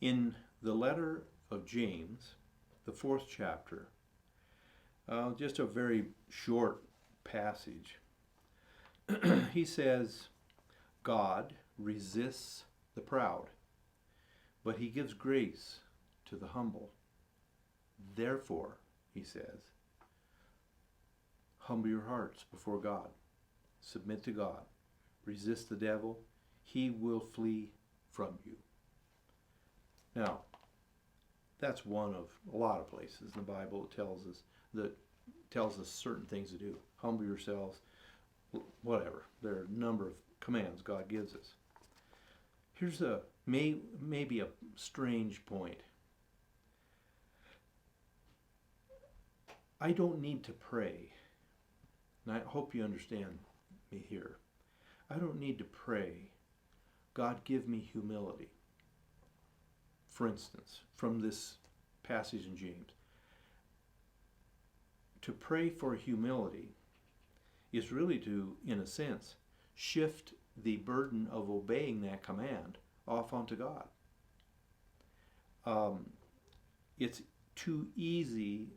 In the letter of James, the 4th chapter, just a very short passage, he says, God resists the proud, but he gives grace to the humble. Therefore, he says, humble your hearts before God. Submit to God. Resist the devil. He will flee from you. Now, that's one of a lot of places in the Bible that tells us certain things to do. Humble yourselves, whatever. There are a number of commands God gives us. Here's maybe a strange point. I don't need to pray, and I hope you understand me here. I don't need to pray, God, give me humility. For instance, from this passage in James, to pray for humility is really to, in a sense, shift the burden of obeying that command off onto God. It's too easy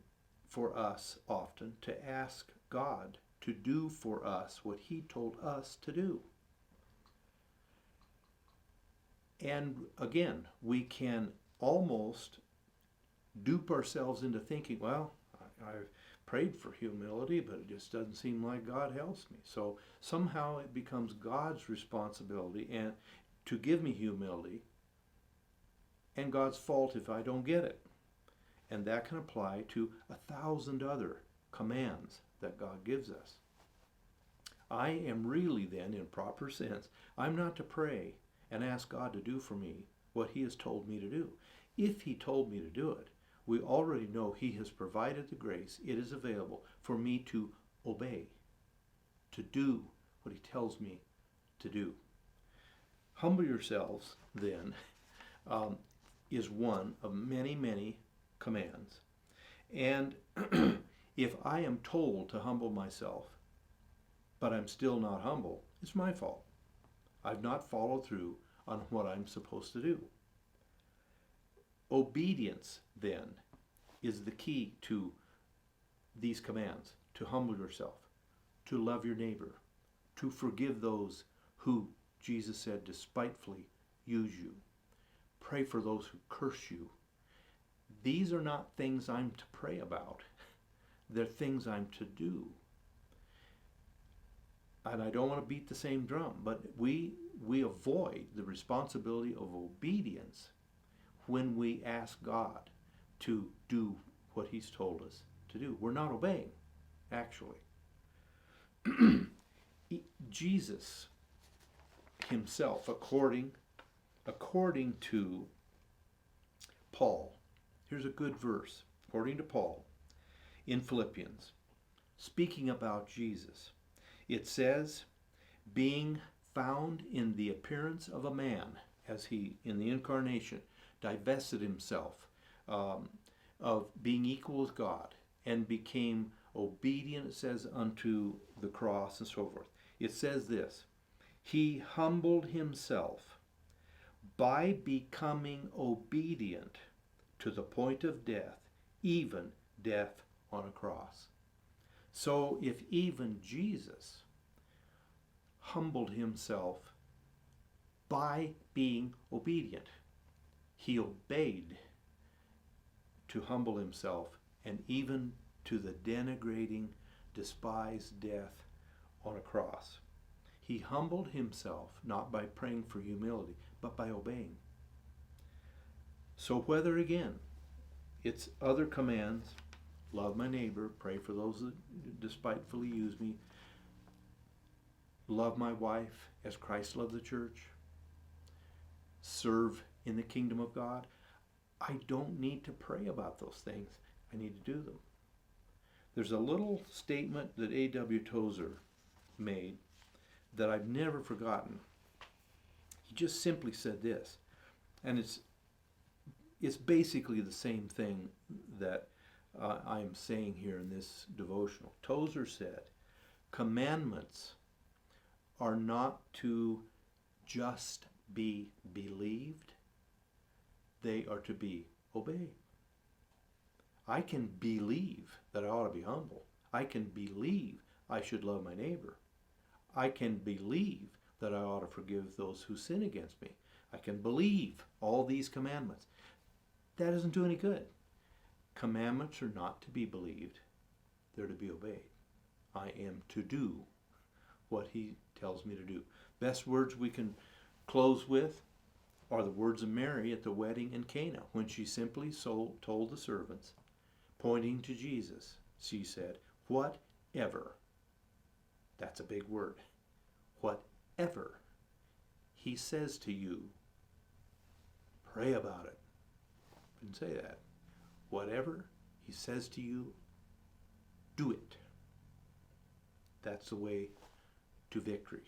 for us often to ask God to do for us what he told us to do. And again, we can almost dupe ourselves into thinking, well, I've prayed for humility, but it just doesn't seem like God helps me. So somehow it becomes God's responsibility and to give me humility, and God's fault if I don't get it. And that can apply to 1,000 other commands that God gives us. I am really then, in proper sense, I'm not to pray and ask God to do for me what he has told me to do. If he told me to do it, we already know he has provided the grace. It is available for me to obey, to do what he tells me to do. Humble yourselves, then, is one of many, many commands. And if I am told to humble myself, but I'm still not humble, it's my fault. I've not followed through on what I'm supposed to do. Obedience, then, is the key to these commands: to humble yourself, to love your neighbor, to forgive those who, Jesus said, despitefully use you. Pray for those who curse you. These are not things I'm to pray about. They're things I'm to do. And I don't want to beat the same drum, but we avoid the responsibility of obedience when we ask God to do what he's told us to do. We're not obeying, actually. Jesus himself, according to Paul, here's a good verse, according to Paul, in Philippians, speaking about Jesus. It says, being found in the appearance of a man, as he, in the incarnation, divested himself of being equal with God and became obedient, it says, unto the cross and so forth. It says this, he humbled himself by becoming obedient to the point of death, even death on a cross. So if even Jesus humbled himself by being obedient, he obeyed to humble himself, and even to the denigrating, despised death on a cross. He humbled himself not by praying for humility, but by obeying. So whether, again, it's other commands, love my neighbor, pray for those that despitefully use me, love my wife as Christ loved the church, serve in the kingdom of God, I don't need to pray about those things. I need to do them. There's a little statement that A.W. Tozer made that I've never forgotten. He just simply said this, and it's basically the same thing that I'm saying here in this devotional. Tozer said, commandments are not to just be believed, they are to be obeyed. I can believe that I ought to be humble. I can believe I should love my neighbor. I can believe that I ought to forgive those who sin against me. I can believe all these commandments. That doesn't do any good. Commandments are not to be believed. They're to be obeyed. I am to do what he tells me to do. Best words we can close with are the words of Mary at the wedding in Cana, when she simply told the servants, pointing to Jesus, she said, whatever. That's a big word. Whatever he says to you, pray about it. Didn't say that. Whatever he says to you, do it. That's the way to victory.